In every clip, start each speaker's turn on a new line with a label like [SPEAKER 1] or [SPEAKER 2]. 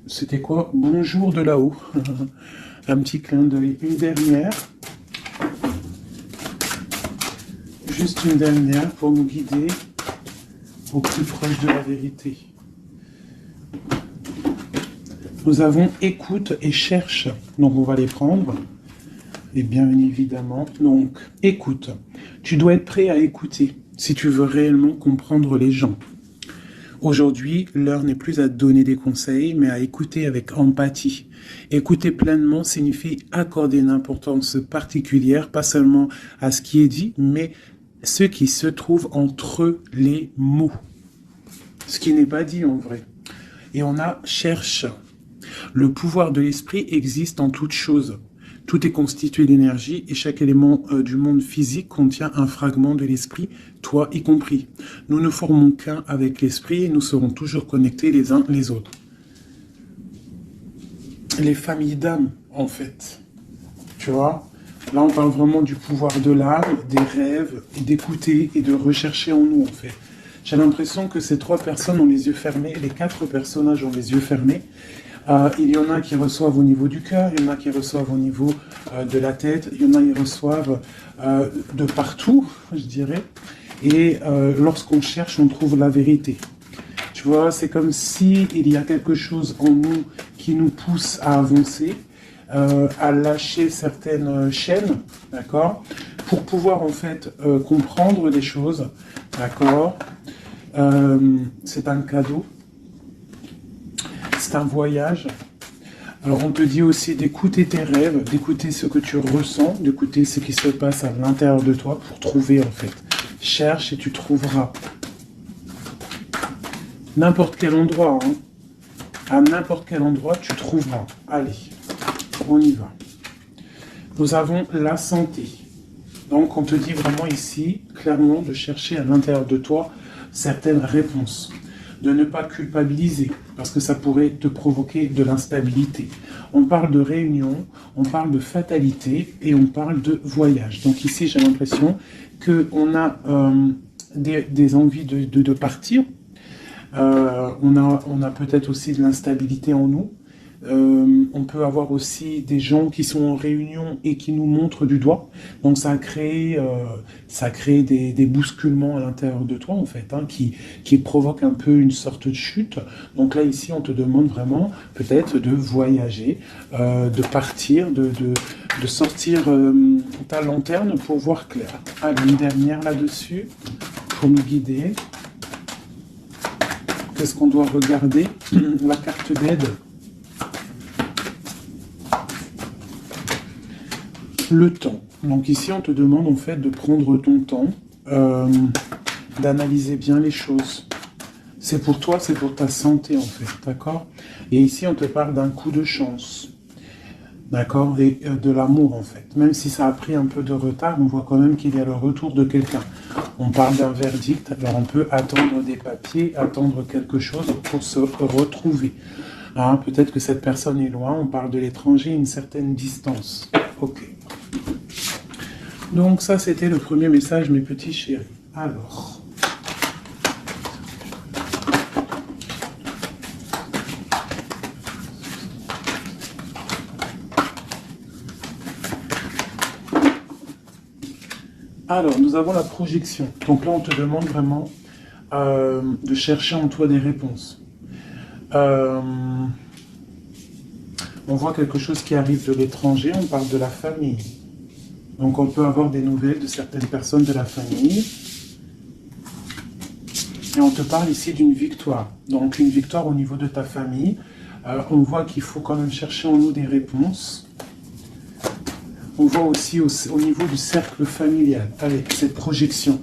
[SPEAKER 1] C'était quoi? Bonjour de là-haut. Un petit clin d'œil. Une dernière. Juste une dernière pour nous guider au plus proche de la vérité. Nous avons écoute et cherche. Donc on va les prendre. Et bien évidemment, donc écoute. Tu dois être prêt à écouter si tu veux réellement comprendre les gens. Aujourd'hui, l'heure n'est plus à donner des conseils, mais à écouter avec empathie. Écouter pleinement signifie accorder une importance particulière, pas seulement à ce qui est dit, mais ce qui se trouve entre les mots. Ce qui n'est pas dit en vrai. Et on a cherche. Le pouvoir de l'esprit existe en toute chose. Tout est constitué d'énergie et chaque élément du monde physique contient un fragment de l'esprit, toi y compris. Nous ne formons qu'un avec l'esprit et nous serons toujours connectés les uns les autres. Les familles d'âmes, en fait. Tu vois? Là, on parle vraiment du pouvoir de l'âme, des rêves, d'écouter et de rechercher en nous, en fait. J'ai l'impression que ces 3 personnes ont les yeux fermés, les 4 personnages ont les yeux fermés. Il y en a qui reçoivent au niveau du cœur, il y en a qui reçoivent au niveau de la tête, il y en a qui reçoivent de partout, je dirais. Et lorsqu'on cherche, on trouve la vérité. Tu vois, c'est comme si il y a quelque chose en nous qui nous pousse à avancer, à lâcher certaines chaînes, d'accord, pour pouvoir en fait comprendre des choses, d'accord. C'est un cadeau. C'est un voyage. Alors on te dit aussi d'écouter tes rêves, d'écouter ce que tu ressens, d'écouter ce qui se passe à l'intérieur de toi pour trouver en fait. Cherche et tu trouveras. N'importe quel endroit, hein. À n'importe quel endroit tu trouveras. Allez, on y va. Nous avons la santé. Donc on te dit vraiment ici, clairement, de chercher à l'intérieur de toi certaines réponses. De ne pas culpabiliser, parce que ça pourrait te provoquer de l'instabilité. On parle de réunion, on parle de fatalité et on parle de voyage. Donc ici, j'ai l'impression qu'on a des envies de partir. On a peut-être aussi de l'instabilité en nous. On peut avoir aussi des gens qui sont en réunion et qui nous montrent du doigt. Donc ça crée des bousculements à l'intérieur de toi en fait, hein, qui provoquent un peu une sorte de chute. Donc là ici on te demande vraiment peut-être de voyager, de partir, de sortir ta lanterne pour voir clair. Allez, une dernière là-dessus pour nous guider. Qu'est-ce qu'on doit regarder? La carte d'aide. Le temps. Donc ici, on te demande en fait de prendre ton temps, d'analyser bien les choses. C'est pour toi, c'est pour ta santé en fait, d'accord? Et ici, on te parle d'un coup de chance, d'accord? Et de l'amour en fait. Même si ça a pris un peu de retard, on voit quand même qu'il y a le retour de quelqu'un. On parle d'un verdict, alors on peut attendre des papiers, attendre quelque chose pour se retrouver. Hein, peut-être que cette personne est loin, on parle de l'étranger, une certaine distance. Ok. Donc ça, c'était le premier message, mes petits chéris. Alors, nous avons la projection. Donc là, on te demande vraiment de chercher en toi des réponses. On voit quelque chose qui arrive de l'étranger, on parle de la famille. Donc on peut avoir des nouvelles de certaines personnes de la famille. Et on te parle ici d'une victoire. Donc une victoire au niveau de ta famille. On voit qu'il faut quand même chercher en nous des réponses. On voit aussi au niveau du cercle familial, avec cette projection.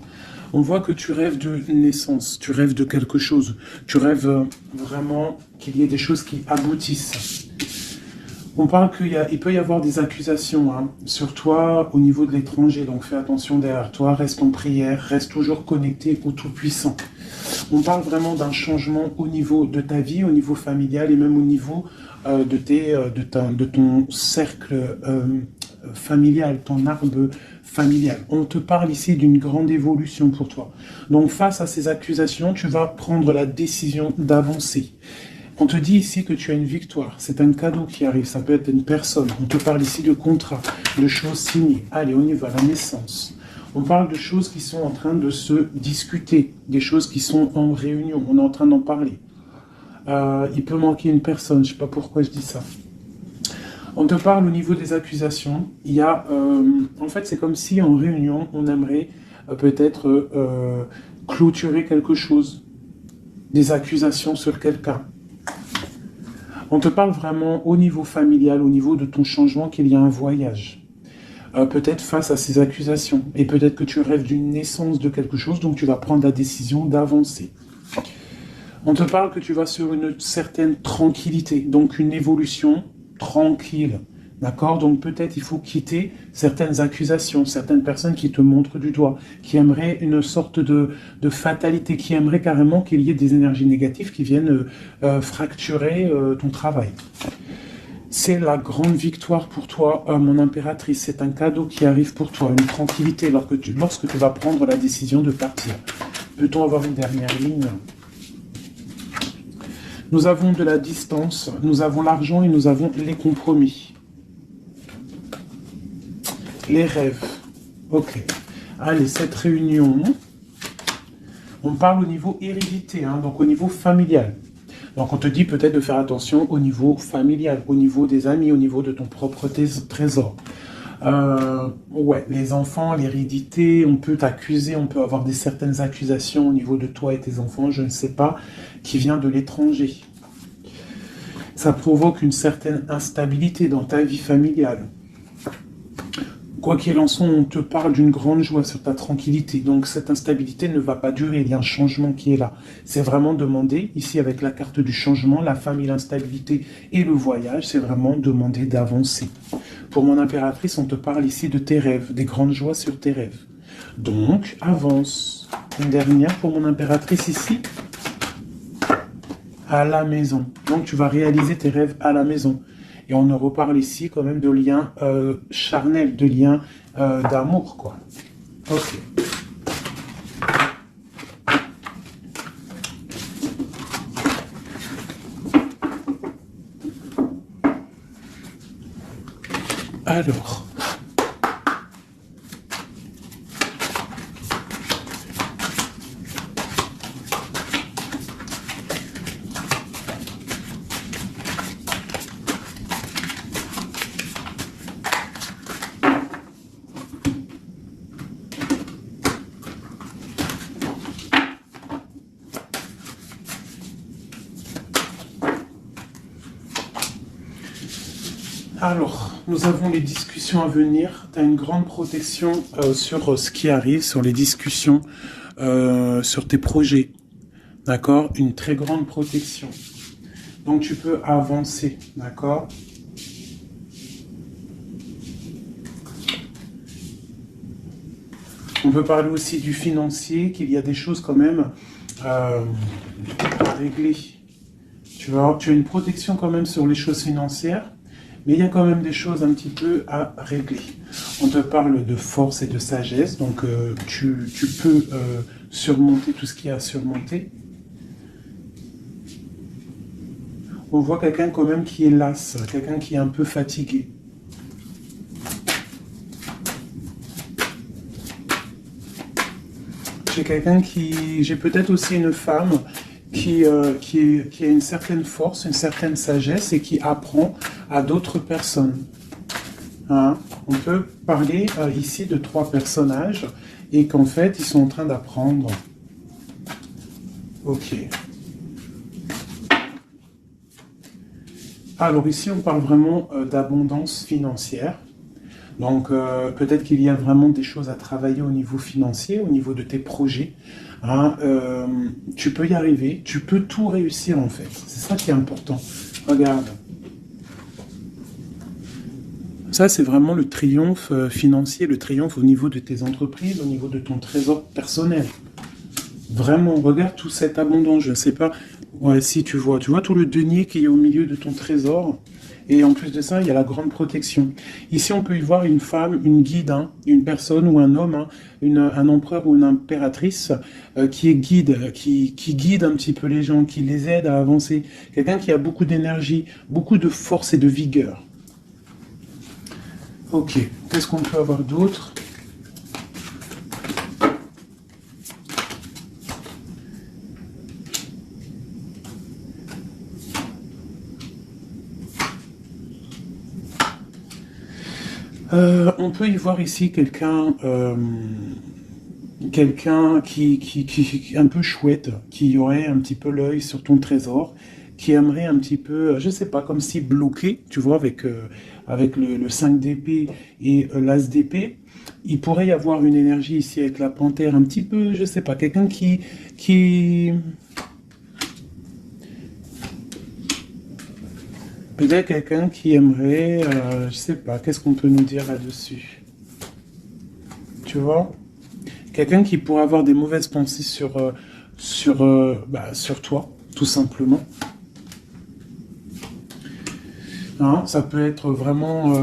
[SPEAKER 1] On voit que tu rêves de naissance, tu rêves de quelque chose. Tu rêves vraiment qu'il y ait des choses qui aboutissent. On parle qu'il peut y avoir des accusations sur toi au niveau de l'étranger, donc fais attention derrière toi, reste en prière, reste toujours connecté au Tout-Puissant. On parle vraiment d'un changement au niveau de ta vie, au niveau familial et même au niveau de ton cercle familial, ton arbre familial. On te parle ici d'une grande évolution pour toi. Donc face à ces accusations, tu vas prendre la décision d'avancer. On te dit ici que tu as une victoire. C'est un cadeau qui arrive. Ça peut être une personne. On te parle ici de contrat, de choses signées. Allez, on y va. La naissance. On parle de choses qui sont en train de se discuter. Des choses qui sont en réunion. On est en train d'en parler. Il peut manquer une personne. Je ne sais pas pourquoi je dis ça. On te parle au niveau des accusations. Il y a... en fait, c'est comme si en réunion, on aimerait peut-être clôturer quelque chose. Des accusations sur quelqu'un. On te parle vraiment au niveau familial, au niveau de ton changement, qu'il y a un voyage. Peut-être face à ces accusations. Et peut-être que tu rêves d'une naissance de quelque chose, donc tu vas prendre la décision d'avancer. On te parle que tu vas sur une certaine tranquillité, donc une évolution tranquille. D'accord? Donc peut-être il faut quitter certaines accusations, certaines personnes qui te montrent du doigt, qui aimeraient une sorte de fatalité, qui aimeraient carrément qu'il y ait des énergies négatives qui viennent fracturer ton travail. C'est la grande victoire pour toi, mon impératrice. C'est un cadeau qui arrive pour toi, une tranquillité lorsque tu vas prendre la décision de partir. Peut-on avoir une dernière ligne? Nous avons de la distance, nous avons l'argent et nous avons les compromis. Les rêves. Ok. Allez, cette réunion, on parle au niveau hérédité, hein, donc au niveau familial. Donc on te dit peut-être de faire attention au niveau familial, au niveau des amis, au niveau de ton propre trésor. Ouais, les enfants, l'hérédité, on peut t'accuser, on peut avoir certaines accusations au niveau de toi et tes enfants, je ne sais pas, qui vient de l'étranger. Ça provoque une certaine instabilité dans ta vie familiale. Quoi qu'il en soit, on te parle d'une grande joie sur ta tranquillité. Donc cette instabilité ne va pas durer, il y a un changement qui est là. C'est vraiment demander, ici avec la carte du changement, la famille, l'instabilité et le voyage, c'est vraiment demander d'avancer. Pour mon impératrice, on te parle ici de tes rêves, des grandes joies sur tes rêves. Donc, avance. Une dernière pour mon impératrice ici. À la maison. Donc tu vas réaliser tes rêves à la maison. Et on en reparle ici quand même de liens charnels, de liens d'amour, quoi. Ok. Alors. Alors, nous avons les discussions à venir. Tu as une grande protection sur ce qui arrive, sur les discussions, sur tes projets. D'accord? Une très grande protection. Donc, tu peux avancer. D'accord? On peut parler aussi du financier, qu'il y a des choses quand même à régler. Tu as une protection quand même sur les choses financières. Mais il y a quand même des choses un petit peu à régler. On te parle de force et de sagesse, donc tu peux surmonter tout ce qu'il y a à surmonter. On voit quelqu'un quand même qui est las, quelqu'un qui est un peu fatigué. J'ai peut-être aussi une femme qui a une certaine force, une certaine sagesse et qui apprend à d'autres personnes. Hein? On peut parler ici de 3 personnages et qu'en fait, ils sont en train d'apprendre. Ok. Alors ici, on parle vraiment d'abondance financière. Donc peut-être qu'il y a vraiment des choses à travailler au niveau financier, au niveau de tes projets. Hein, tu peux y arriver, tu peux tout réussir en fait. C'est ça qui est important. Regarde. Ça, c'est vraiment le triomphe financier, le triomphe au niveau de tes entreprises, au niveau de ton trésor personnel. Vraiment, regarde toute cette abondance, je ne sais pas. Ouais, si tu vois tout le denier qui est au milieu de ton trésor. Et en plus de ça, il y a la grande protection. Ici, on peut y voir une femme, une guide, hein, une personne ou un homme, hein, un empereur ou une impératrice qui est guide, qui guide un petit peu les gens, qui les aide à avancer. Quelqu'un qui a beaucoup d'énergie, beaucoup de force et de vigueur. Ok, qu'est-ce qu'on peut avoir d'autre? On peut y voir ici quelqu'un qui est un peu chouette, qui aurait un petit peu l'œil sur ton trésor, qui aimerait un petit peu, je sais pas, comme si bloqué, tu vois, avec le 5 d'épée et l'as d'épée. Il pourrait y avoir une énergie ici avec la panthère, un petit peu, je sais pas, quelqu'un qui... Peut-être quelqu'un qui aimerait, je sais pas, qu'est-ce qu'on peut nous dire là-dessus? Tu vois? Quelqu'un qui pourrait avoir des mauvaises pensées sur toi, tout simplement. Hein, ça peut être vraiment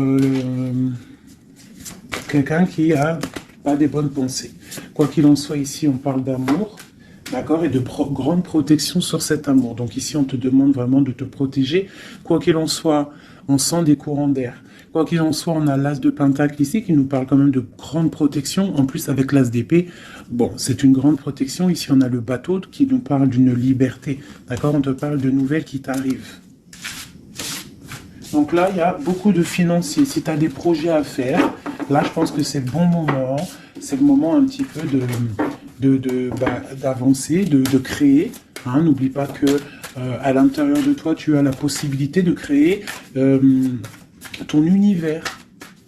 [SPEAKER 1] quelqu'un qui a pas des bonnes pensées. Quoi qu'il en soit, ici, on parle d'amour, d'accord, et de grande protection sur cet amour. Donc ici, on te demande vraiment de te protéger. Quoi qu'il en soit, on sent des courants d'air. Quoi qu'il en soit, on a l'as de pentacle ici qui nous parle quand même de grande protection. En plus, avec l'as d'épée, bon, c'est une grande protection. Ici, on a le bateau qui nous parle d'une liberté. D'accord, on te parle de nouvelles qui t'arrivent. Donc là, il y a beaucoup de financiers. Si tu as des projets à faire, là, je pense que c'est le bon moment. C'est le moment un petit peu d'avancer, de créer. Hein, n'oublie pas que à l'intérieur de toi, tu as la possibilité de créer ton univers.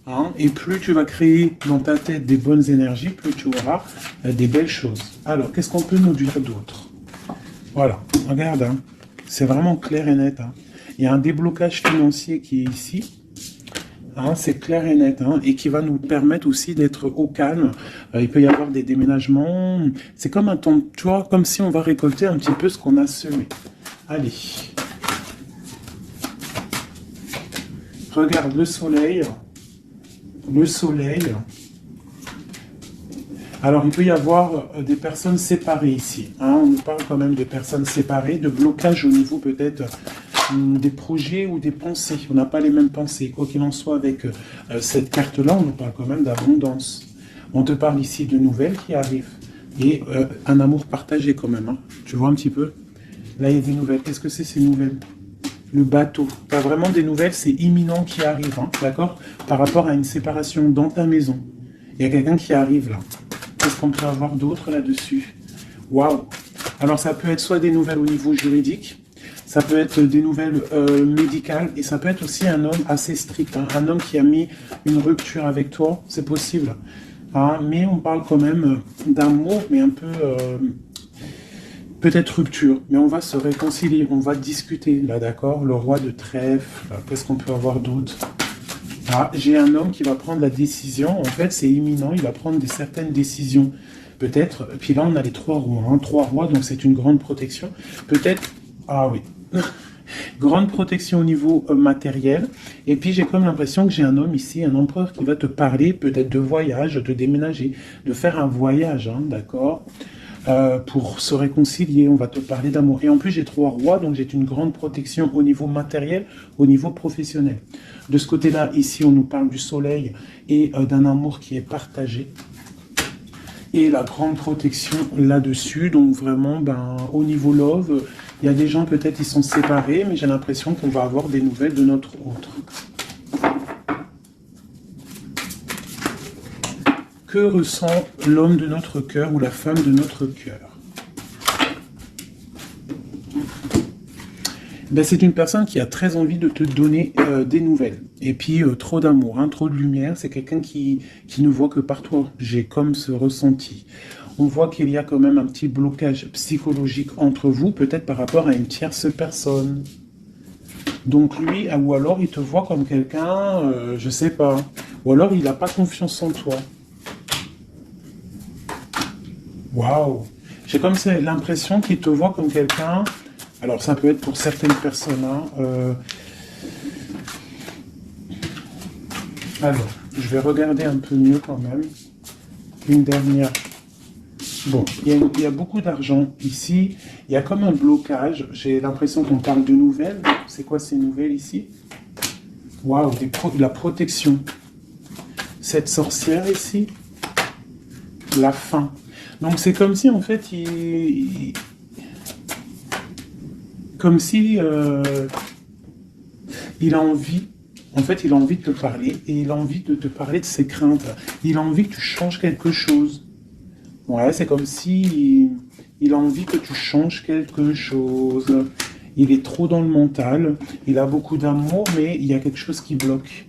[SPEAKER 1] Hein, et plus tu vas créer dans ta tête des bonnes énergies, plus tu auras des belles choses. Alors, qu'est-ce qu'on peut nous dire d'autre? Voilà, regarde, hein, c'est vraiment clair et net. Hein. Il y a un déblocage financier qui est ici. Hein, c'est clair et net, hein, et qui va nous permettre aussi d'être au calme. Il peut y avoir des déménagements. C'est comme un temps, tu vois, comme si on va récolter un petit peu ce qu'on a semé. Allez. Regarde le soleil. Le soleil. Alors, il peut y avoir des personnes séparées ici. Hein, on nous parle quand même de personnes séparées, de blocage au niveau peut-être des projets ou des pensées. On n'a pas les mêmes pensées. Quoi qu'il en soit, avec cette carte-là, on nous parle quand même d'abondance. On te parle ici de nouvelles qui arrivent. Et un amour partagé quand même. Hein. Tu vois un petit peu? Là, il y a des nouvelles. Qu'est-ce que c'est ces nouvelles? Le bateau. Pas vraiment des nouvelles, c'est imminent qui arrive. Hein, d'accord? Par rapport à une séparation dans ta maison. Il y a quelqu'un qui arrive là. Qu'est-ce qu'on peut avoir d'autre là-dessus? Waouh! Alors, ça peut être soit des nouvelles au niveau juridique, ça peut être des nouvelles médicales, et ça peut être aussi un homme assez strict, hein, un homme qui a mis une rupture avec toi, c'est possible. Hein, mais on parle quand même d'amour, mais un peu... peut-être rupture, mais on va se réconcilier, on va discuter, là, d'accord? Le roi de trèfle, qu'est-ce qu'on peut avoir d'autre? Ah, j'ai un homme qui va prendre la décision, en fait, c'est imminent, il va prendre certaines décisions, peut-être, puis là, on a les 3 rois, hein, 3 rois, donc c'est une grande protection, peut-être, ah oui, grande protection au niveau matériel, et puis j'ai comme l'impression que j'ai un homme ici, un empereur qui va te parler, peut-être de voyage, de déménager, de faire un voyage, hein, d'accord? Pour se réconcilier, on va te parler d'amour. Et en plus, j'ai 3 rois, donc j'ai une grande protection au niveau matériel, au niveau professionnel. De ce côté-là, ici, on nous parle du soleil et d'un amour qui est partagé. Et la grande protection là-dessus, donc vraiment, au niveau love, il y a des gens, peut-être, ils sont séparés, mais j'ai l'impression qu'on va avoir des nouvelles de notre autre. Que ressent l'homme de notre cœur ou la femme de notre cœur? C'est une personne qui a très envie de te donner des nouvelles. Et puis, trop d'amour, hein, trop de lumière. C'est quelqu'un qui ne voit que par toi. J'ai comme ce ressenti. On voit qu'il y a quand même un petit blocage psychologique entre vous, peut-être par rapport à une tierce personne. Donc lui, ou alors il te voit comme quelqu'un, je sais pas. Ou alors il n'a pas confiance en toi. Waouh! J'ai comme l'impression qu'il te voit comme quelqu'un. Alors, ça peut être pour certaines personnes. Hein, Alors, je vais regarder un peu mieux quand même. Une dernière. Bon, il y a beaucoup d'argent ici. Il y a comme un blocage. J'ai l'impression qu'on parle de nouvelles. C'est quoi ces nouvelles ici? Waouh, de la protection. Cette sorcière ici. La fin. Donc c'est comme si en fait comme si il a envie. En fait, il a envie de te parler et il a envie de te parler de ses craintes. Il a envie que tu changes quelque chose. Ouais, c'est comme si il a envie que tu changes quelque chose. Il est trop dans le mental. Il a beaucoup d'amour, mais il y a quelque chose qui bloque.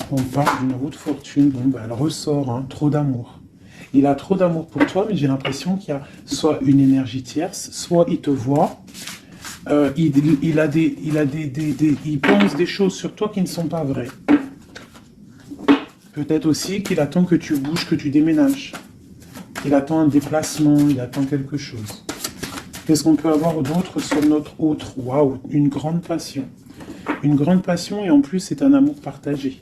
[SPEAKER 1] On parle d'une roue de fortune. Bon, ben, elle ressort, hein, trop d'amour. Il a trop d'amour pour toi, mais j'ai l'impression qu'il y a soit une énergie tierce, soit il te voit. Il pense des choses sur toi qui ne sont pas vraies. Peut-être aussi qu'il attend que tu bouges, que tu déménages. Il attend un déplacement, il attend quelque chose. Qu'est-ce qu'on peut avoir d'autre sur notre autre? Waouh, une grande passion. Une grande passion et en plus c'est un amour partagé.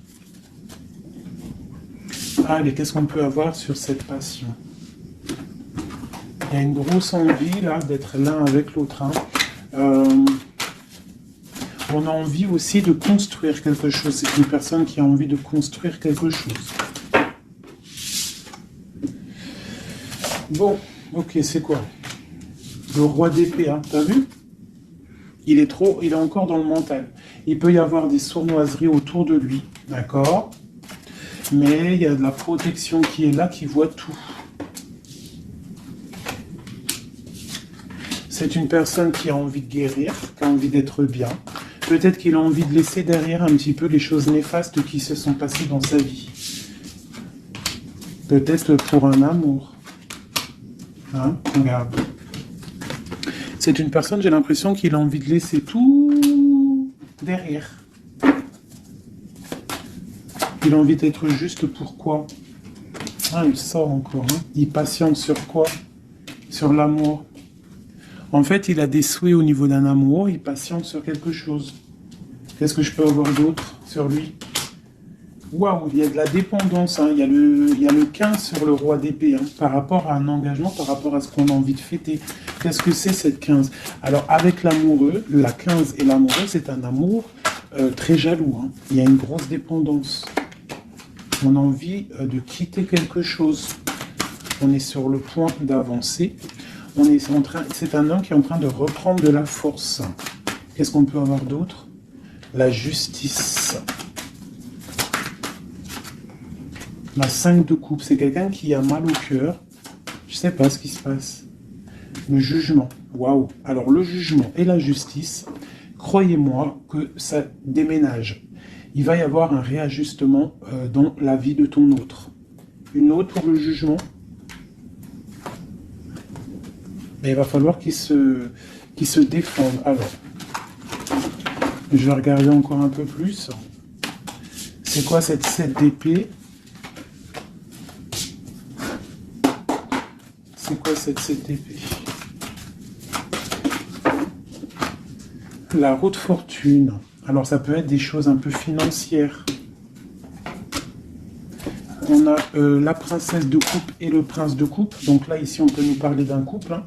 [SPEAKER 1] Allez, qu'est-ce qu'on peut avoir sur cette passion? Il y a une grosse envie là d'être l'un avec l'autre. Hein. On a envie aussi de construire quelque chose. C'est une personne qui a envie de construire quelque chose. Bon, ok, c'est quoi? Le roi d'épée, hein, t'as vu? Il est encore dans le mental. Il peut y avoir des sournoiseries autour de lui, d'accord? Mais il y a de la protection qui est là, qui voit tout. C'est une personne qui a envie de guérir, qui a envie d'être bien. Peut-être qu'il a envie de laisser derrière un petit peu les choses néfastes qui se sont passées dans sa vie. Peut-être pour un amour. Hein? Regarde. C'est une personne, j'ai l'impression qu'il a envie de laisser tout derrière. Il a envie d'être juste pour quoi? Ah, il sort encore. Hein? Il patiente sur quoi? Sur l'amour. En fait, il a des souhaits au niveau d'un amour, il patiente sur quelque chose. Qu'est-ce que je peux avoir d'autre sur lui? Waouh, il y a de la dépendance, hein. Il y a le 15 sur le roi d'épée, hein, par rapport à un engagement, par rapport à ce qu'on a envie de fêter. Qu'est-ce que c'est cette 15? Alors, avec l'amoureux, la 15 et l'amoureux, c'est un amour très jaloux. Hein. Il y a une grosse dépendance. On a envie de quitter quelque chose. On est sur le point d'avancer. C'est un homme qui est en train de reprendre de la force. Qu'est-ce qu'on peut avoir d'autre? La justice. La 5 de coupe, c'est quelqu'un qui a mal au cœur. Je ne sais pas ce qui se passe. Le jugement. Waouh. Alors le jugement et la justice, croyez-moi que ça déménage. Il va y avoir un réajustement dans la vie de ton autre. Une autre pour le jugement. Mais il va falloir qu'il se défende. Alors, je vais regarder encore un peu plus. C'est quoi cette 7 d'épée? C'est quoi cette 7 d'épée? La roue de fortune. Alors, ça peut être des choses un peu financières. On a la princesse de coupe et le prince de coupe. Donc là, ici, on peut nous parler d'un couple. Hein.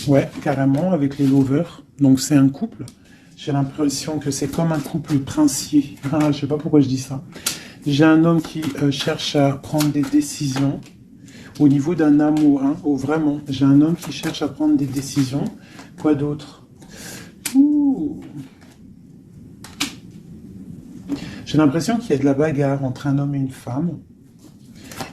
[SPEAKER 1] Ouais, carrément, avec les lovers. Donc c'est un couple. J'ai l'impression que c'est comme un couple princier. Ah, je sais pas pourquoi je dis ça. J'ai un homme qui cherche à prendre des décisions au niveau d'un amour. Hein. Oh, vraiment, j'ai un homme qui cherche à prendre des décisions. Quoi d'autre? J'ai l'impression qu'il y a de la bagarre entre un homme et une femme.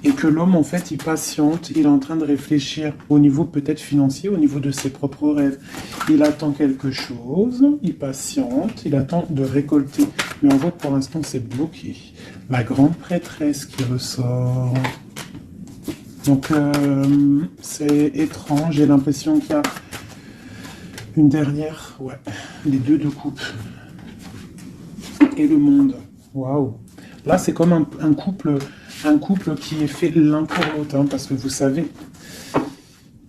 [SPEAKER 1] Et que l'homme, en fait, il patiente, il est en train de réfléchir au niveau peut-être financier, au niveau de ses propres rêves. Il attend quelque chose, il patiente, il attend de récolter. Mais on voit que pour l'instant, c'est bloqué. La grande prêtresse qui ressort. Donc, c'est étrange. J'ai l'impression qu'il y a une dernière. Ouais, les 2 de coupe. Et le monde. Waouh. Là, c'est comme un couple qui est fait l'un pour l'autre, hein, parce que vous savez,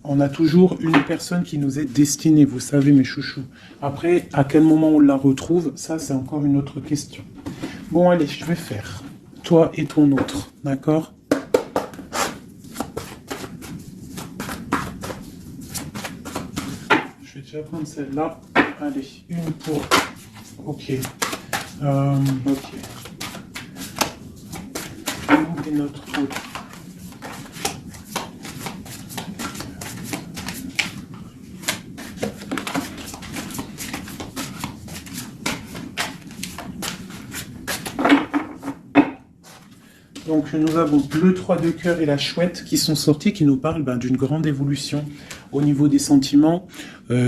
[SPEAKER 1] On a toujours une personne qui nous est destinée, vous savez, mes chouchous. Après, à quel moment on la retrouve, ça, c'est encore une autre question. Bon, allez, je vais faire toi et ton autre, d'accord? Je vais déjà prendre celle-là. Allez, une pour... Ok. Ok. Nous et notre autre. Donc nous avons le 3 de cœur et la chouette qui sont sortis, qui nous parlent d'une grande évolution au niveau des sentiments,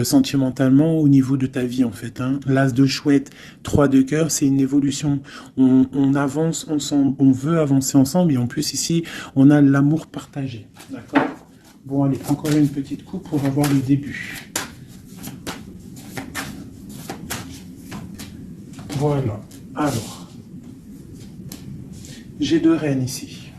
[SPEAKER 1] sentimentalement, au niveau de ta vie en fait. Hein. L'as de chouette, 3 de cœur, c'est une évolution. On avance ensemble, on veut avancer ensemble et en plus ici, on a l'amour partagé. D'accord? Bon allez, encore une petite coupe pour avoir le début. Voilà. Alors. J'ai 2 reines ici.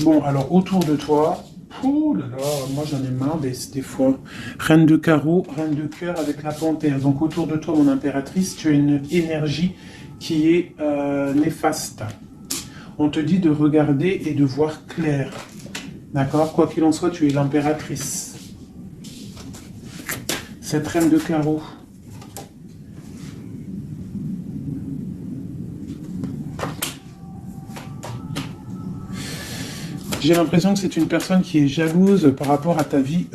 [SPEAKER 1] Bon, alors autour de toi, oh là là, moi j'en ai marre des fois. Reine de carreau, reine de cœur avec la panthère. Donc autour de toi, mon impératrice, tu as une énergie qui est néfaste. On te dit de regarder et de voir clair. D'accord? Quoi qu'il en soit, tu es l'impératrice. Cette reine de carreau. J'ai l'impression que c'est une personne qui est jalouse par rapport à ta vie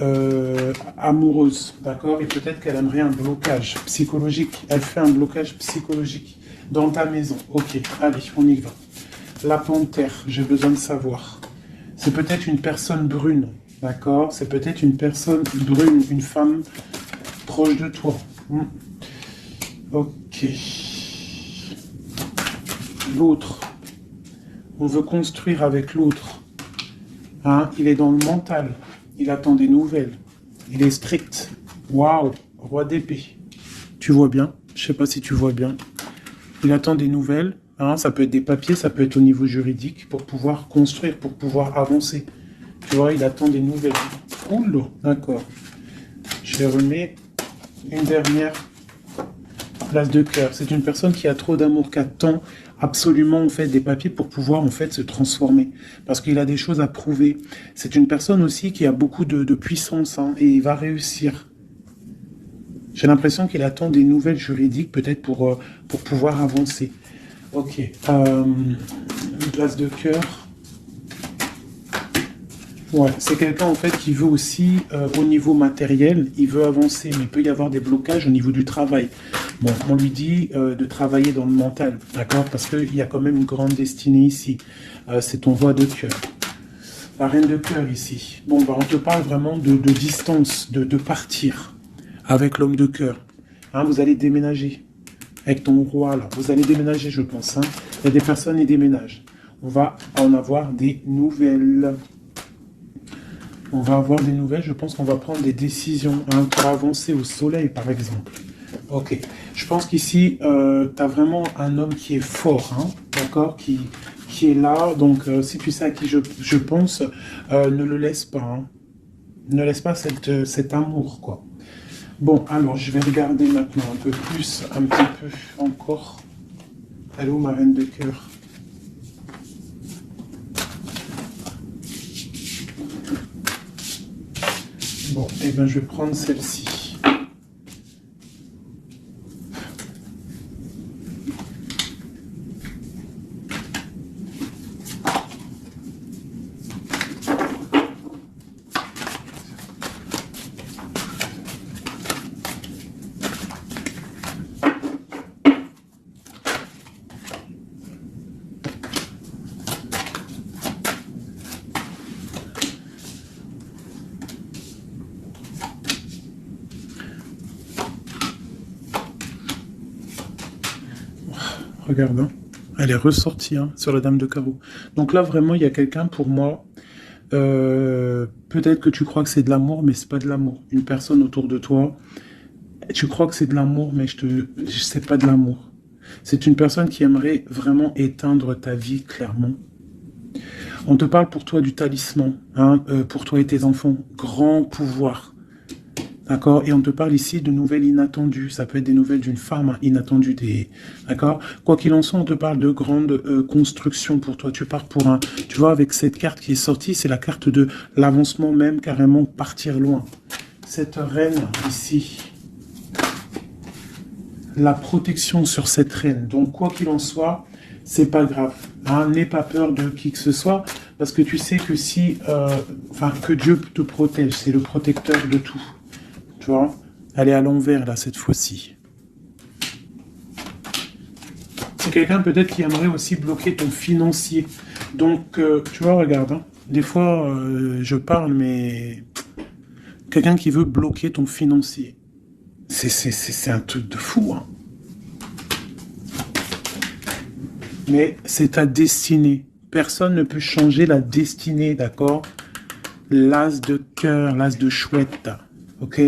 [SPEAKER 1] amoureuse, d'accord? Et peut-être qu'elle aimerait un blocage psychologique. Elle fait un blocage psychologique dans ta maison. Ok, allez, on y va. La panthère, j'ai besoin de savoir. C'est peut-être une personne brune, d'accord? C'est peut-être une personne brune, une femme proche de toi. Ok. L'autre. On veut construire avec l'autre. Hein, il est dans le mental, il attend des nouvelles, il est strict. Waouh, roi d'épée. Tu vois bien, je sais pas si tu vois bien. Il attend des nouvelles, hein, ça peut être des papiers, ça peut être au niveau juridique, pour pouvoir construire, pour pouvoir avancer. Tu vois, il attend des nouvelles. Oula, d'accord. Je remets une dernière place de cœur. C'est une personne qui a trop d'amour, qui attend absolument en fait des papiers pour pouvoir en fait se transformer parce qu'il a des choses à prouver. C'est une personne aussi qui a beaucoup de puissance hein, et il va réussir. J'ai l'impression qu'il attend des nouvelles juridiques peut-être pour pouvoir avancer. Ok, une place de cœur. Ouais, c'est quelqu'un en fait qui veut aussi au niveau matériel, il veut avancer, mais il peut y avoir des blocages au niveau du travail. Bon, on lui dit de travailler dans le mental, d'accord? Parce qu'il y a quand même une grande destinée ici. C'est ton roi de cœur. La reine de cœur ici. Bon, on te parle vraiment de distance, de partir avec l'homme de cœur. Hein, vous allez déménager avec ton roi là. Vous allez déménager, je pense. Hein. Il y a des personnes qui déménagent. On va en avoir des nouvelles. On va avoir des nouvelles. Je pense qu'on va prendre des décisions hein, pour avancer au soleil, par exemple. Ok, je pense qu'ici, tu as vraiment un homme qui est fort, hein, d'accord, qui est là. Donc, si tu sais à qui je pense, ne le laisse pas. Hein. Ne laisse pas cet amour, quoi. Bon, alors, je vais regarder maintenant un peu plus, un petit peu encore. Elle est où, ma reine de cœur? Bon, eh bien, je vais prendre celle-ci. Regarde, hein. Elle est ressortie hein, sur la dame de carreau. Donc là, vraiment, il y a quelqu'un pour moi. Peut-être que tu crois que c'est de l'amour, mais c'est pas de l'amour. Une personne autour de toi, tu crois que c'est de l'amour, mais c'est pas de l'amour. C'est une personne qui aimerait vraiment éteindre ta vie, clairement. On te parle pour toi du talisman, hein, pour toi et tes enfants. Grand pouvoir. D'accord? Et on te parle ici de nouvelles inattendues. Ça peut être des nouvelles d'une femme inattendue. D'accord? Quoi qu'il en soit, on te parle de grandes constructions pour toi. Tu pars pour un... Tu vois, avec cette carte qui est sortie, c'est la carte de l'avancement même, carrément partir loin. Cette reine ici, la protection sur cette reine. Donc, quoi qu'il en soit, c'est pas grave. Hein, n'aie pas peur de qui que ce soit, parce que tu sais que si... que Dieu te protège, c'est le protecteur de tout. Tu vois, elle est à l'envers, là, cette fois-ci. C'est quelqu'un, peut-être, qui aimerait aussi bloquer ton financier. Donc, tu vois, regarde, hein, des fois, je parle, mais... Quelqu'un qui veut bloquer ton financier. C'est un truc de fou, hein. Mais c'est ta destinée. Personne ne peut changer la destinée, d'accord? L'as de cœur, l'as de chouette, ok?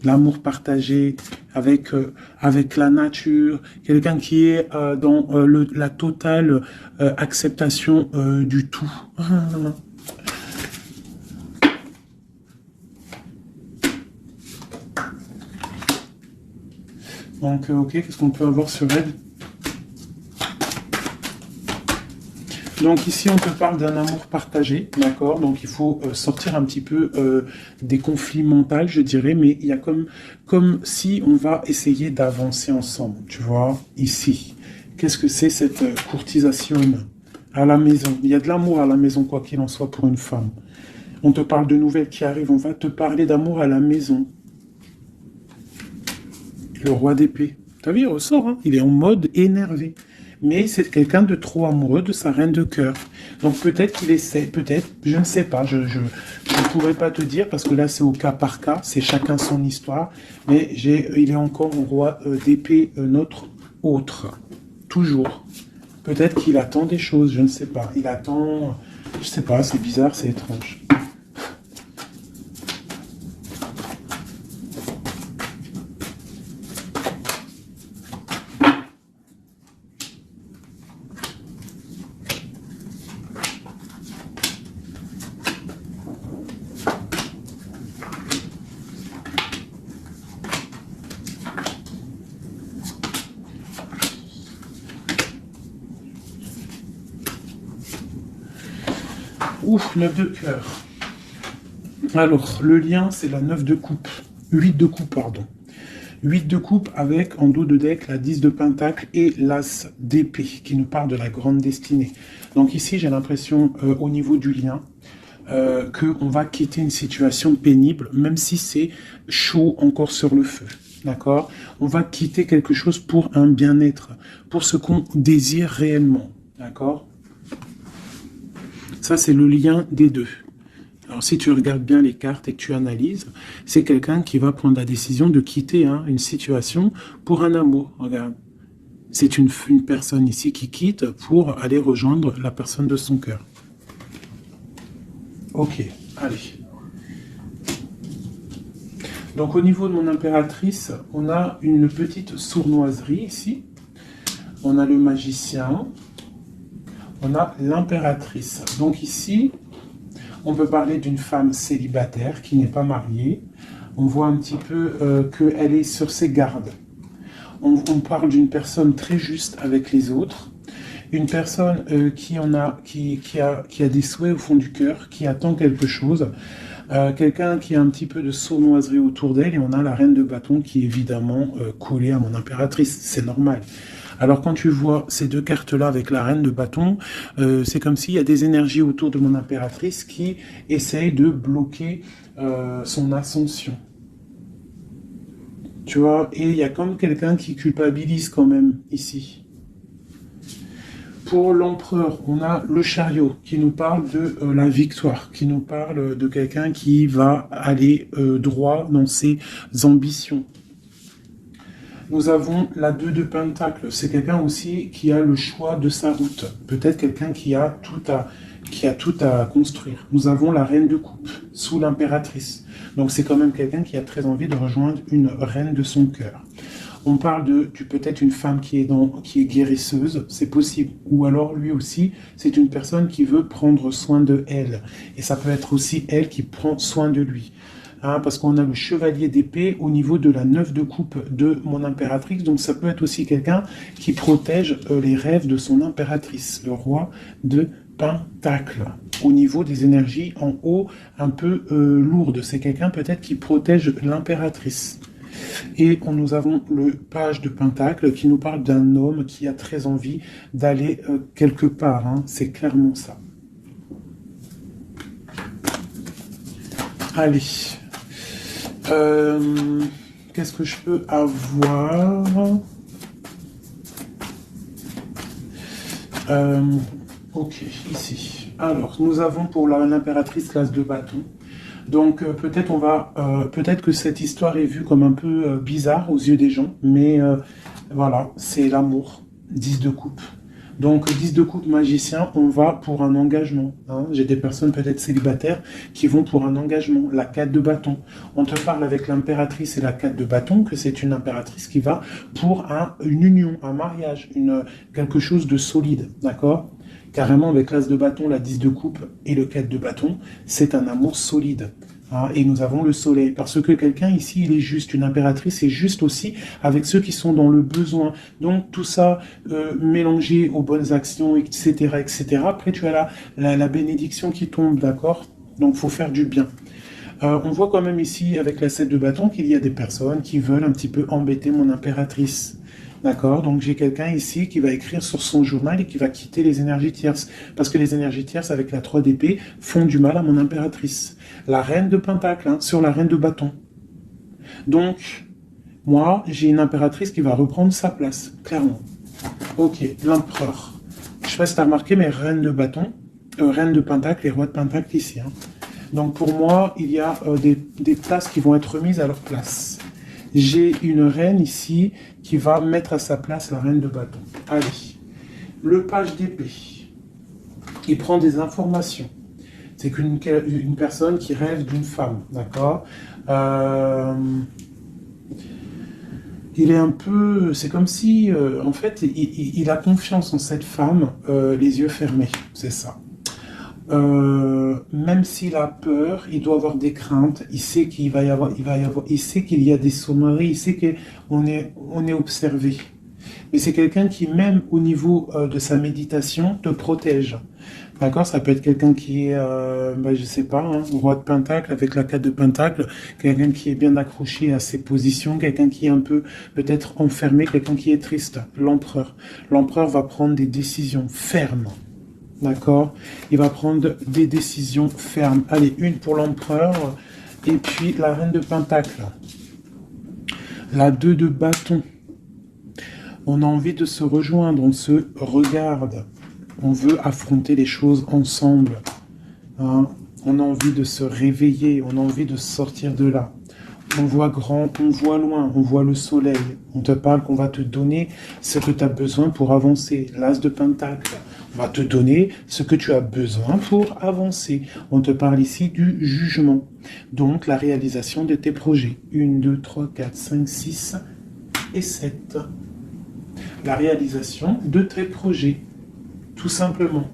[SPEAKER 1] L'amour partagé avec la nature, quelqu'un qui est dans la totale acceptation du tout. Donc, ok, qu'est-ce qu'on peut avoir sur elle? Donc ici, on te parle d'un amour partagé, d'accord? Donc il faut sortir un petit peu des conflits mentaux, je dirais, mais il y a comme si on va essayer d'avancer ensemble, tu vois, ici. Qu'est-ce que c'est cette courtisation à la maison? Il y a de l'amour à la maison, quoi qu'il en soit, pour une femme. On te parle de nouvelles qui arrivent, on va te parler d'amour à la maison. Le roi d'épée. T'as vu, il ressort, hein? Il est en mode énervé. Mais c'est quelqu'un de trop amoureux de sa reine de cœur. Donc peut-être qu'il essaie, peut-être, je ne sais pas, je ne pourrais pas te dire, parce que là c'est au cas par cas, c'est chacun son histoire, mais il est encore un roi d'épée, notre autre, toujours. Peut-être qu'il attend des choses, je ne sais pas, il attend, je sais pas, c'est bizarre, c'est étrange. Ouf, 9 de cœur. Alors, le lien, c'est la 9 de coupe. 8 de coupe, pardon. 8 de coupe avec, en dos de deck, la 10 de pentacle et l'as d'épée, qui nous parle de la grande destinée. Donc ici, j'ai l'impression, au niveau du lien, qu'on va quitter une situation pénible, même si c'est chaud encore sur le feu. D'accord? On va quitter quelque chose pour un bien-être, pour ce qu'on désire réellement. D'accord? Ça, c'est le lien des deux. Alors, si tu regardes bien les cartes et que tu analyses, c'est quelqu'un qui va prendre la décision de quitter une situation pour un amour. Regarde. C'est une personne ici qui quitte pour aller rejoindre la personne de son cœur. Ok, allez. Donc, au niveau de mon impératrice, on a une petite sournoiserie ici. On a le magicien. On a l'impératrice. Donc ici, on peut parler d'une femme célibataire qui n'est pas mariée. On voit un petit peu qu'elle est sur ses gardes. On parle d'une personne très juste avec les autres. Une personne qui a des souhaits au fond du cœur, qui attend quelque chose. Quelqu'un qui a un petit peu de sournoiserie autour d'elle. Et on a la reine de bâton qui est évidemment collée à mon impératrice. C'est normal. Alors quand tu vois ces deux cartes-là avec la reine de bâton, c'est comme s'il y a des énergies autour de mon impératrice qui essayent de bloquer son ascension. Tu vois, et il y a comme quelqu'un qui culpabilise quand même ici. Pour l'empereur, on a le chariot qui nous parle de la victoire, qui nous parle de quelqu'un qui va aller droit dans ses ambitions. Nous avons la 2 de pentacle. C'est quelqu'un aussi qui a le choix de sa route. Peut-être quelqu'un qui a tout à construire. Nous avons la reine de coupe sous l'impératrice. Donc c'est quand même quelqu'un qui a très envie de rejoindre une reine de son cœur. On parle de peut-être une femme qui est guérisseuse, c'est possible. Ou alors lui aussi, c'est une personne qui veut prendre soin de elle. Et ça peut être aussi elle qui prend soin de lui. Hein, parce qu'on a le chevalier d'épée au niveau de la 9 de coupe de mon impératrice. Donc ça peut être aussi quelqu'un qui protège les rêves de son impératrice, le roi de Pentacle. Au niveau des énergies en haut, un peu lourdes. C'est quelqu'un peut-être qui protège l'impératrice. Et nous avons le page de Pentacle qui nous parle d'un homme qui a très envie d'aller quelque part. Hein. C'est clairement ça. Allez. Qu'est-ce que je peux avoir? Ok, ici. Alors, nous avons pour l'impératrice l'as de bâton. Donc peut-être que cette histoire est vue comme un peu bizarre aux yeux des gens, mais voilà, c'est l'amour, 10 de coupe. Donc 10 de coupe magicien, on va pour un engagement. Hein. J'ai des personnes peut-être célibataires qui vont pour un engagement, la 4 de bâton. On te parle avec l'impératrice et la 4 de bâton que c'est une impératrice qui va pour une union, un mariage, quelque chose de solide, d'accord? Carrément, avec l'as de bâton, la 10 de coupe et le 4 de bâton, c'est un amour solide. Hein, et nous avons le soleil. Parce que quelqu'un ici, il est juste. Une impératrice est juste aussi avec ceux qui sont dans le besoin. Donc, tout ça mélangé aux bonnes actions, etc., etc. Après, tu as la bénédiction qui tombe, d'accord? Donc, il faut faire du bien. On voit quand même ici, avec la 7 de bâton, qu'il y a des personnes qui veulent un petit peu embêter mon impératrice. D'accord, donc j'ai quelqu'un ici qui va écrire sur son journal et qui va quitter les énergies tierces. Parce que les énergies tierces, avec la 3 d'épée, font du mal à mon impératrice. La reine de pentacle, hein, sur la reine de bâton. Donc, moi, j'ai une impératrice qui va reprendre sa place, clairement. Ok, l'empereur. Je sais pas si tu as remarqué, mais reine de bâton, reine de pentacle et roi de pentacle ici. Hein. Donc pour moi, il y a des places qui vont être remises à leur place. J'ai une reine ici qui va mettre à sa place la reine de bâton. Allez, le page d'épée. Il prend des informations. C'est une personne qui rêve d'une femme, d'accord? Il est un peu... C'est comme si, en fait, il a confiance en cette femme, les yeux fermés, c'est ça. Même s'il a peur, il doit avoir des craintes. Il sait il sait qu'il y a des sonneries. Il sait qu'on est observé. Mais c'est quelqu'un qui, même au niveau de sa méditation, te protège. D'accord? Ça peut être quelqu'un qui est, je sais pas, hein, roi de pentacle avec la 4 de pentacle, quelqu'un qui est bien accroché à ses positions, quelqu'un qui est un peu peut-être enfermé, quelqu'un qui est triste. L'empereur. L'empereur va prendre des décisions fermes. D'accord? Il va prendre des décisions fermes. Allez, une pour l'empereur. Et puis la reine de pentacle. La 2 de bâton. On a envie de se rejoindre. On se regarde. On veut affronter les choses ensemble. Hein? On a envie de se réveiller. On a envie de sortir de là. On voit grand, on voit loin, on voit le soleil. On te parle qu'on va te donner ce que tu as besoin pour avancer. L'as de pentacle. On va te donner ce que tu as besoin pour avancer. On te parle ici du jugement. Donc, la réalisation de tes projets. 1, 2, 3, 4, 5, 6 et 7. La réalisation de tes projets. Tout simplement.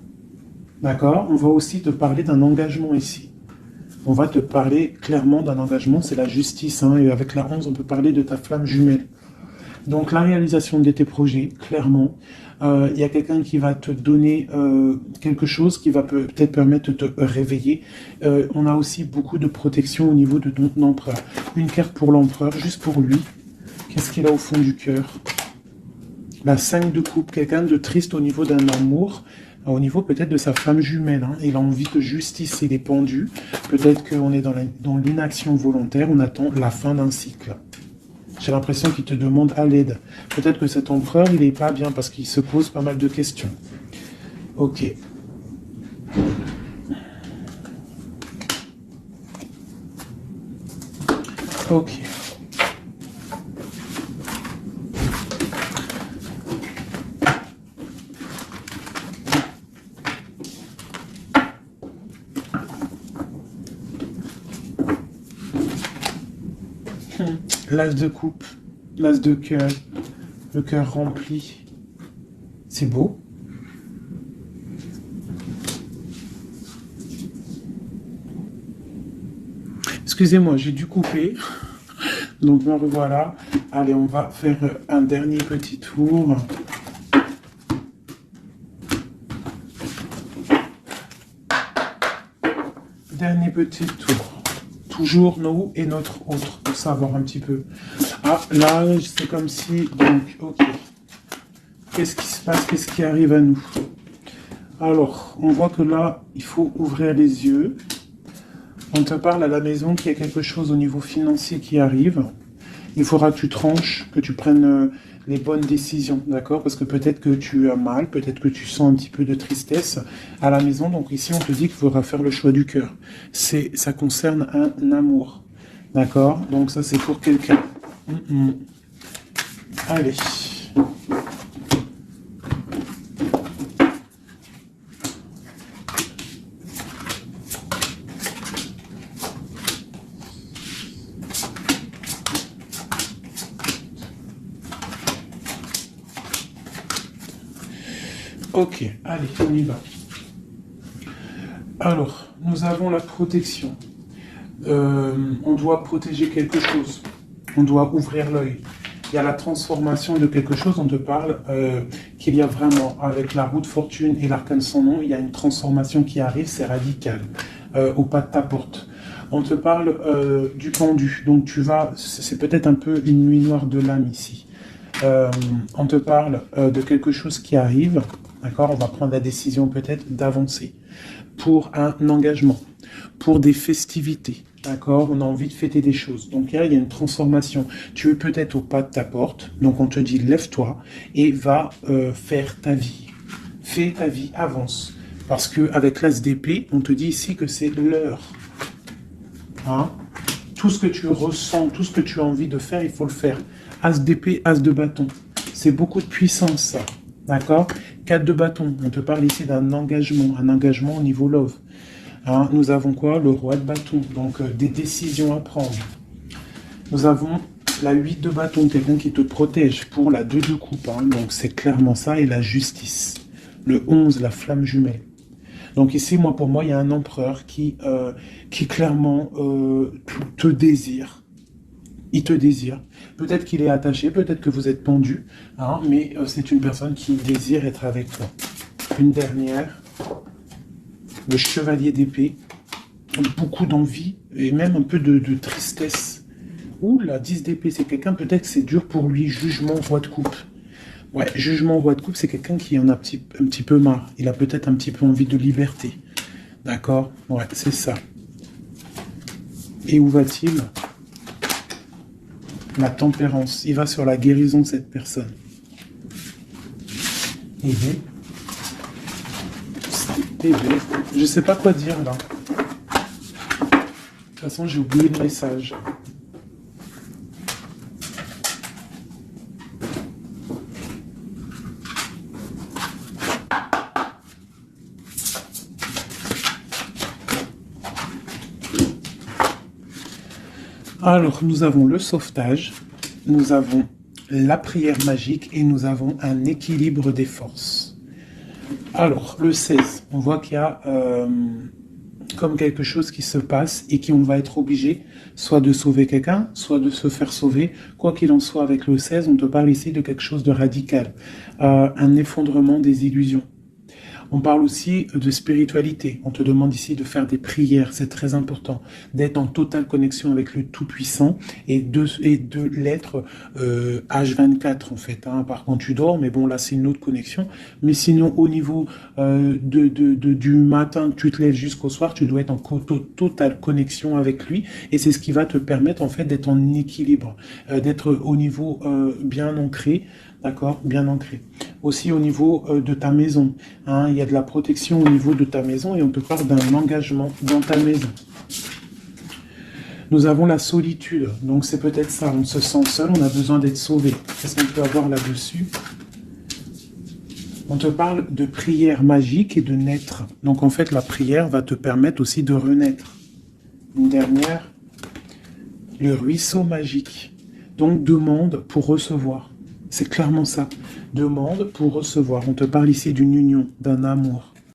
[SPEAKER 1] D'accord? On va aussi te parler d'un engagement ici. On va te parler clairement d'un engagement, c'est la justice. Hein, et avec la 11, on peut parler de ta flamme jumelle. Donc, la réalisation de tes projets, clairement. Il y a quelqu'un qui va te donner quelque chose qui va peut-être permettre de te réveiller. On a aussi beaucoup de protection au niveau de ton empereur. Une carte pour l'empereur, juste pour lui. Qu'est-ce qu'il a au fond du cœur? La 5 de coupe, quelqu'un de triste au niveau d'un amour. Au niveau peut-être de sa femme jumelle, hein. Il a envie de justice, il est pendu. Peut-être qu'on est dans l'inaction volontaire, on attend la fin d'un cycle. J'ai l'impression qu'il te demande à l'aide. Peut-être que cet empereur, il n'est pas bien parce qu'il se pose pas mal de questions. Ok. Ok. L'as de coupe. l'as de cœur, le cœur rempli. C'est beau. Excusez-moi, j'ai dû couper. Donc me revoilà. Allez, on va faire un dernier petit tour. Dernier petit tour. Toujours nous et notre autre, pour savoir un petit peu. Ah, là, c'est comme si... Donc, ok. Qu'est-ce qui se passe? Qu'est-ce qui arrive à nous? Alors, on voit que là, il faut ouvrir les yeux. On te parle à la maison qu'il y a quelque chose au niveau financier qui arrive. Il faudra que tu tranches, que tu prennes les bonnes décisions, d'accord? Parce que peut-être que tu as mal, peut-être que tu sens un petit peu de tristesse à la maison. Donc ici, on te dit qu'il faudra faire le choix du cœur. Ça concerne un amour, d'accord? Donc ça, c'est pour quelqu'un. Allez. Ok, allez, on y va. Alors, nous avons la protection. On doit protéger quelque chose. On doit ouvrir l'œil. Il y a la transformation de quelque chose. On te parle qu'il y a vraiment, avec la roue de fortune et l'arcane sans nom, il y a une transformation qui arrive, c'est radical, au pas de ta porte. On te parle du pendu. Donc tu vas, c'est peut-être un peu une nuit noire de l'âme ici. On te parle de quelque chose qui arrive. D'accord, on va prendre la décision peut-être d'avancer pour un engagement, pour des festivités. D'accord, on a envie de fêter des choses. Donc là, il y a une transformation. Tu es peut-être au pas de ta porte. Donc on te dit, lève-toi et va faire ta vie. Fais ta vie, avance. Parce qu'avec l'as d'épée, on te dit ici que c'est l'heure. Hein? Tout ce que tu ressens, tout ce que tu as envie de faire, il faut le faire. As d'épée, as de bâton. C'est beaucoup de puissance, ça. D'accord? 4 de bâton. On te parle ici d'un engagement. Un engagement au niveau love. Hein, nous avons quoi? Le roi de bâton. Donc, des décisions à prendre. Nous avons la 8 de bâton. Quelqu'un qui te protège pour la 2 de coupe. Hein, donc, c'est clairement ça. Et la justice. Le 11, la flamme jumelle. Donc ici, pour moi, il y a un empereur qui clairement te désire. Il te désire. Peut-être qu'il est attaché, peut-être que vous êtes pendu, hein, mais c'est une personne qui désire être avec toi. Une dernière, le chevalier d'épée, beaucoup d'envie et même un peu de tristesse. Ouh, la 10 d'épée, c'est quelqu'un, peut-être que c'est dur pour lui, jugement, roi de coupe. Ouais, jugement, roi de coupe, c'est quelqu'un qui en a un petit peu marre. Il a peut-être un petit peu envie de liberté. D'accord? Ouais, c'est ça. Et où va-t-il? La tempérance. Il va sur la guérison de cette personne. Et je sais pas quoi dire là. De toute façon, j'ai oublié le message. Alors, nous avons le sauvetage, nous avons la prière magique et nous avons un équilibre des forces. Alors, le 16, on voit qu'il y a comme quelque chose qui se passe et qu'on va être obligé soit de sauver quelqu'un, soit de se faire sauver. Quoi qu'il en soit, avec le 16, on te parle ici de quelque chose de radical, un effondrement des illusions. On parle aussi de spiritualité. On te demande ici de faire des prières, c'est très important, d'être en totale connexion avec le Tout-Puissant et de l'être H24 en fait. Hein. Par contre, tu dors, mais bon là c'est une autre connexion. Mais sinon, au niveau du matin, tu te lèves jusqu'au soir, tu dois être en totale connexion avec lui et c'est ce qui va te permettre en fait d'être en équilibre, d'être au niveau bien ancré. D'accord, bien ancré. Aussi au niveau de ta maison, hein, il y a de la protection au niveau de ta maison et on te parle d'un engagement dans ta maison. Nous avons la solitude, donc c'est peut-être ça, on se sent seul, on a besoin d'être sauvé. Qu'est-ce qu'on peut avoir là-dessus? On te parle de prière magique et de naître. Donc en fait, la prière va te permettre aussi de renaître. Une dernière, le ruisseau magique. Donc demande pour recevoir. C'est clairement ça. Demande pour recevoir. On te parle ici d'une union, d'un amour.